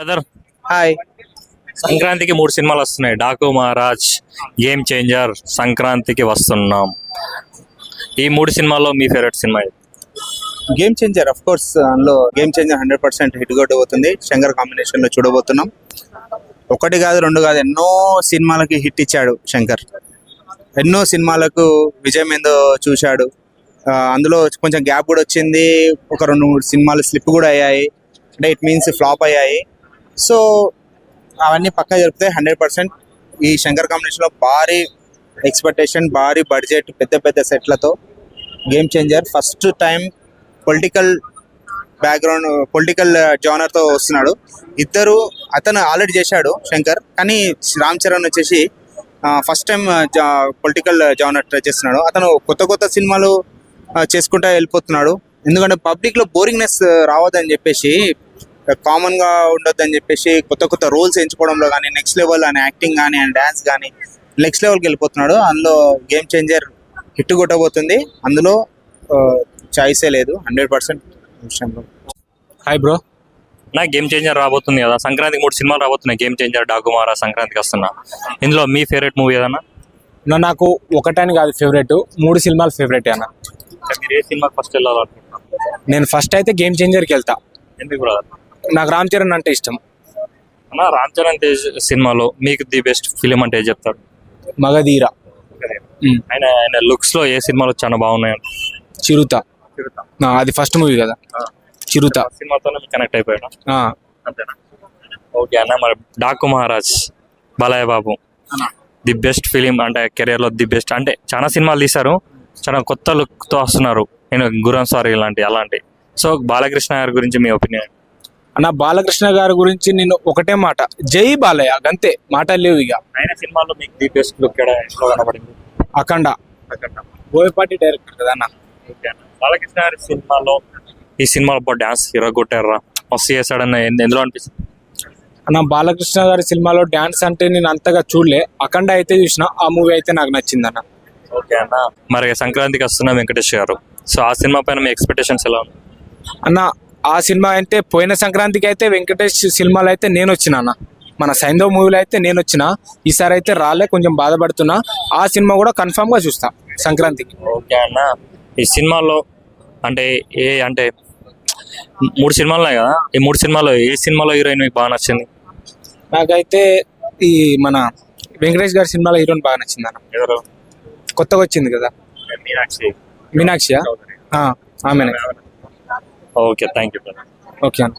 Brother, hi. సంక్రాంతికి 3 సినిమాలు వస్తున్నాయి. డాకు మహారాజ్, గేమ్ చేంజర్, సంక్రాంతికి వస్తున్నాం. ఈ 3 సినిమాల్లో మీ ఫేవరెట్ సినిమా ఏది? Game changer of course. అందులో గేమ్ చేంజర్ 100% హిట్ కొట్టబోతుంది. శంకర్ కాంబినేషన్ లో చూడబోతున్నాం. ఒకటి కాదు, రెండు కాదు, ఎన్నో సినిమాలకి హిట్ ఇచ్చాడు శంకర్. ఎన్నో సినిమాలకు విజయం ఏందో చూశాడు. అందులో కొంచెం గ్యాప్ కూడా వచ్చింది. ఒక 2-3 సినిమాలు స్లిప్ కూడా అయ్యాయి, అంటే ఇట్ మీన్స్ ఫ్లాప్ అయ్యాయి. సో అవన్నీ పక్కా జరిపితే 100% ఈ శంకర్ కాంబినేషన్ లో భారీ ఎక్స్పెక్టేషన్, భారీ బడ్జెట్, పెద్ద పెద్ద సెట్లతో game changer first time political background, political genre తో వస్తున్నాడు. ఇద్దరు, అతను ఆల్రెడీ చేశాడు శంకర్, కానీ రామ్ చరణ్ వచ్చేసి first time political genre try చేస్తున్నాడు. అతను కొత్త కొత్త సినిమాలు చేసుకుంటా వెళ్ళిపోతున్నాడు. ఎందుకంటే పబ్లిక్ లో బోరింగ్నెస్ రావద్దని చెప్పేసి, కామన్ గా ఉండొద్దని చెప్పేసి కొత్త కొత్త రోల్స్ ఎంచుకోవడంలో కానీ, నెక్స్ట్ లెవెల్ అని యాక్టింగ్ కానీ అండ్ డాన్స్ కానీ నెక్స్ట్ లెవెల్కి వెళ్ళిపోతున్నాడు. అందులో గేమ్ చేంజర్ హిట్ కొట్టబోతుంది. అందులో చాయిసే లేదు 100% విషయంలో. Hi bro. నా గేమ్ చేంజర్ రాబోతుంది కదా, సంక్రాంతికి 3 సినిమాలు రాబోతున్నాయి. గేమ్ చేంజర్, డాకు మహారాజ్, సంక్రాంతికి వస్తున్నా. ఇందులో మీ ఫేవరెట్ మూవీ ఏదన్నా? నాకు ఒకటని కాదు ఫేవరెట్, 3 సినిమాలు ఫేవరెట్ అన్న. మీరు ఏ సినిమాకి ఫస్ట్ వెళ్ళాలనుకుంటున్నారు? నేను ఫస్ట్ అయితే గేమ్ చేంజర్కి వెళ్తా. ఎందుకు బ్రదర్? నాకు రామ్ చరణ్ అంటే ఇష్టం. అన్న, రామ్ చరణ్ తేజ్ సినిమాలో మీకు ది బెస్ట్ ఫిలిం అంటే ఏం చెప్తారు? మగధీర. ఆయన లుక్స్ లో ఏ సినిమాలు చాలా బాగున్నాయి? చిరుత. అది ఫస్ట్ మూవీ కదా, చిరుత సినిమాతో కనెక్ట్ అయిపోయాడు. అంతేనా? ఓకే అన్న. మరి Daaku Maharaj, Balayya Babu, the best film అంటే కెరియర్ లో ది బెస్ట్ అంటే చాలా సినిమాలు తీశారు, చాలా కొత్త లుక్ తో వస్తున్నారు. నేను గురం సారీ అలాంటి. సో బాలకృష్ణ గారి గురించి మీ ఒపీనియన్? అన్న, బాలకృష్ణ గారి గురించి నేను ఒకటే మాట, జై బాలయ్య, అంతే, మాటలు లేవు ఇక. ఆయన సినిమాలో మీకు ది బెస్ట్ లుక్ కనబడింది? అఖండ. బోయపాటి డైరెక్టర్ కదా అన్న. బాలకృష్ణ గారి సినిమాలో, ఈ సినిమాలో డాన్స్ హీరో కొట్టారా, మస్తు చేశాడన్న ఎందులో అనిపిస్తుంది? అన్న, బాలకృష్ణ గారి సినిమాలో డాన్స్ అంటే నేను అంతగా చూడలే. అఖండ అయితే చూసిన, ఆ మూవీ అయితే నాకు నచ్చింది అన్న. ఓకే అన్న. మరి సంక్రాంతికి వస్తున్న వెంకటేష్ గారు, సో ఆ సినిమా పైన మీ ఎక్స్పెక్టేషన్స్ ఎలా ఉన్నాయి అన్న? ఆ సినిమా అయితే పోయిన సంక్రాంతికి అయితే వెంకటేష్ సినిమాలో అయితే నేను వచ్చిన అన్న, మన సైంధవ్ మూవీలో అయితే నేను వచ్చిన. ఈసారి అయితే రాలే, కొంచెం బాధపడుతున్నా. ఆ సినిమా కూడా కన్ఫర్మ్ గా చూస్తా సంక్రాంతికి. ఓకే అన్న. ఈ సినిమాలో అంటే 3 సినిమాలు ఉన్నాయి కదా, ఈ 3 సినిమాలో ఏ సినిమాలో హీరోయిన్ మీకు బాగా నచ్చింది? నాకైతే ఈ మన వెంకటేష్ గారి సినిమాలో హీరోయిన్ బాగా నచ్చింది అన్న. ఎవరు? కొత్తగా వచ్చింది కదా, మీనాక్షి. ఆమెనే. Okay, thank you. ఓకే అన్న.